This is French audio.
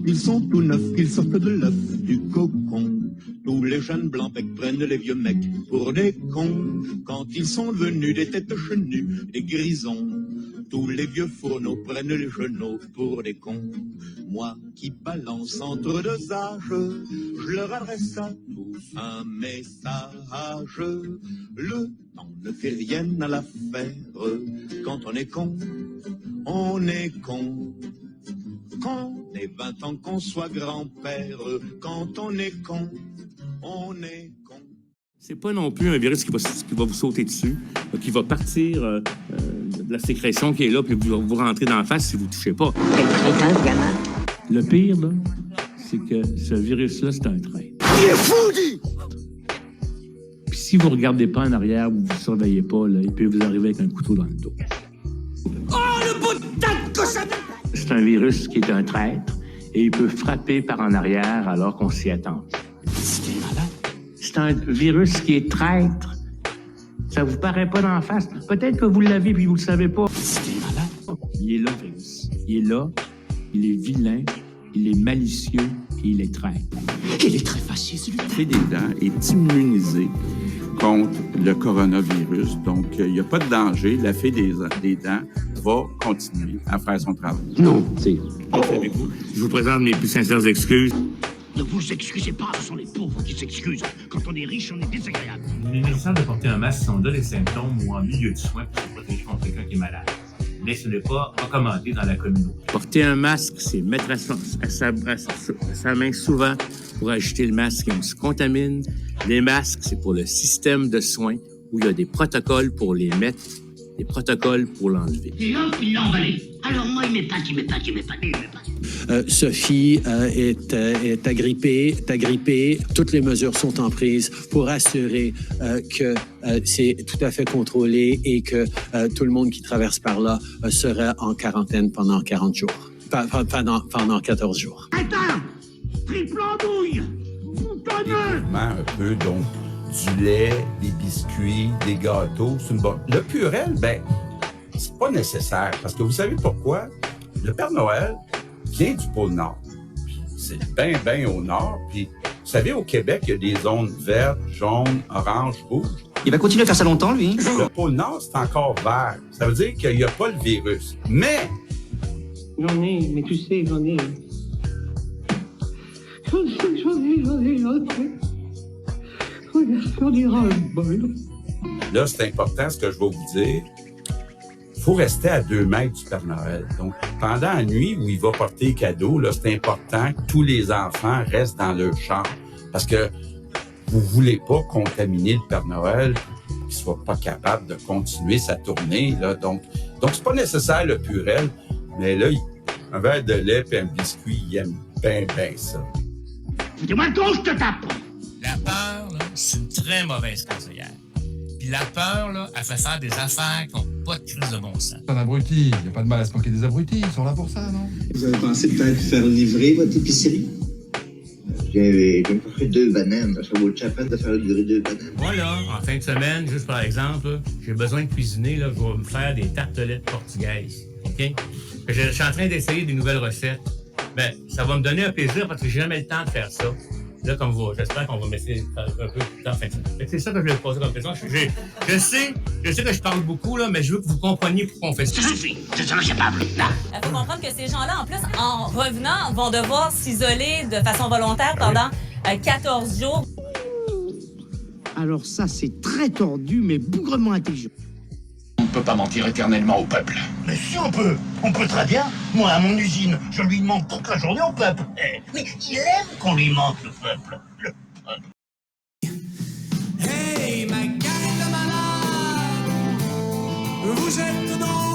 ils sont tout neufs, ils sortent de l'œuf du cocon. Tous les jeunes blancs becs prennent les vieux mecs pour des cons. Quand ils sont devenus des têtes chenues, des grisons, tous les vieux fourneaux prennent les genoux pour des cons. Moi qui balance entre deux âges, je leur adresse à tous un message. Le temps ne fait rien à l'affaire. Quand on est con, on est con. Qu'on ait 20 ans, qu'on soit grand-père, quand on est con, on est con. C'est pas non plus un virus qui va vous sauter dessus, qui va partir de la sécrétion qui est là, puis vous rentrer dans la face si vous ne touchez pas. Le pire, là, c'est que ce virus-là, c'est un traître. Il est fou, dit! Puis si vous ne regardez pas en arrière, vous ne vous surveillez pas, là, il peut vous arriver avec un couteau dans le dos. Oh, le bout de tête que ça... C'est un virus qui est un traître et il peut frapper par en arrière alors qu'on s'y attend. C'est un virus qui est traître. Ça vous paraît pas d'en face. Peut-être que vous l'avez puis vous le savez pas. Il est là, le virus. Il est là, il est vilain, il est malicieux et il est traître. Il est très facile, celui-là. La fée des dents est immunisée contre le coronavirus. Donc, il n'y a pas de danger. La fée des dents va continuer à faire son travail. Non, c'est... Je vous présente mes plus sincères excuses. Ne vous excusez pas, ce sont les pauvres qui s'excusent. Quand on est riche, on est désagréable. Il est nécessaire de porter un masque si on a des symptômes ou en milieu de soins pour se protéger contre quelqu'un qui est malade. Mais ce n'est pas recommandé dans la communauté. Porter un masque, c'est mettre à sa main souvent pour ajouter le masque et on se contamine. Les masques, c'est pour le système de soins où il y a des protocoles pour les mettre, des protocoles pour l'enlever. Et hop, il l'a emballé. Alors moi, il m'épate. Sophie est agrippée. Toutes les mesures sont en prise pour assurer que c'est tout à fait contrôlé et que tout le monde qui traverse par là sera en quarantaine pendant 40 jours. Pendant 14 jours. Attends! Triple andouille! Boutonneux! Un peu, donc, du lait, des biscuits, des gâteaux, c'est une bonne... Le Purel, c'est pas nécessaire. Parce que vous savez pourquoi? Le Père Noël vient du pôle Nord. C'est bien au nord. Puis, vous savez, au Québec, il y a des zones vertes, jaunes, oranges, rouges. Il va continuer à faire ça longtemps, lui? Le pôle Nord, c'est encore vert. Ça veut dire qu'il n'y a pas le virus. Mais... J'en ai, mais tu sais, j'en ai. Là, c'est important ce que je vais vous dire. Il faut rester à 2 mètres du Père Noël. Donc, pendant la nuit où il va porter les cadeaux, là, c'est important que tous les enfants restent dans leur chambre. Parce que vous voulez pas contaminer le Père Noël qu'il soit pas capable de continuer sa tournée, là. Donc c'est pas nécessaire le Purel. Mais là, un verre de lait et un biscuit, il aime bien ça. Dis-moi le con, je te tape! La peur, là, c'est une très mauvaise conseillère. Puis la peur, là, elle fait faire des affaires qui n'ont pas de crise de bon sens. C'est un abruti. Il n'y a pas de mal à se moquer des abrutis. Ils sont là pour ça, non? Vous avez pensé peut-être faire livrer votre épicerie? J'ai fait 2 bananes. Ça vaut le peine de faire livrer 2 bananes. Moi, là, en fin de semaine, juste par exemple, là, j'ai besoin de cuisiner. Là, je vais me faire des tartelettes portugaises. OK? Je suis en train d'essayer des nouvelles recettes. Ben, ça va me donner un plaisir parce que j'ai jamais le temps de faire ça. Là, comme vous, j'espère qu'on va m'essayer un peu de temps en fin de semaine. C'est ça que je vais vous poser comme question. Je sais que je parle beaucoup, là, mais je veux que vous compreniez pourquoi on fait ça. Ça suffit, je suis incapable. Il faut comprendre que ces gens-là, en plus, en revenant, vont devoir s'isoler de façon volontaire pendant 14 jours. Alors ça, c'est très tordu, mais bougrement intelligent. On ne peut pas mentir éternellement au peuple. Mais si on peut très bien. Moi, à mon usine, je lui mente toute la journée au peuple. Mais il aime qu'on lui mente, le peuple. Hey, ma gang de malades, vous êtes dans